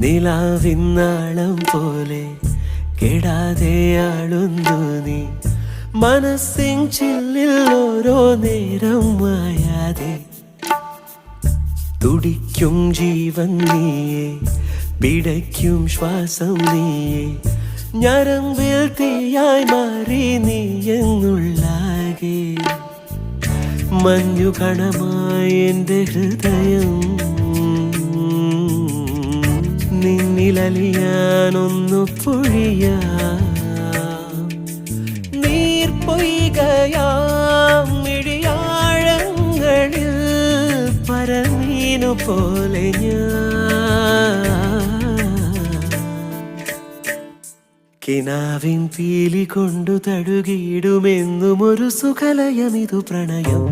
നിലാവിന്നാളം പോലെ കെടാതെയാളുന്നു നീ മനസ്സിൻ ചില്ലിൽ ഓരോ നേരം മായാതെ തുടിക്കും ജീവൻ നീയെ പിടയ്ക്കും ശ്വാസം നീയെ ഞരമ്പിൽ തീയായി മാറി നീ എന്നുള്ളാകെ മഞ്ഞു കണമായി എൻ്റെ ഹൃദയം നിന്നിലലിയാനൊന്നു പൊഴിയാം നീർപ്പൊയ്കയാം മിഴിയാഴങ്ങളിൽ പരമീനു പോലെ കിനാവിൻ പീലി കൊണ്ടു തടുകിടുമെന്നും ഒരു സുഖലയമിതു പ്രണയം.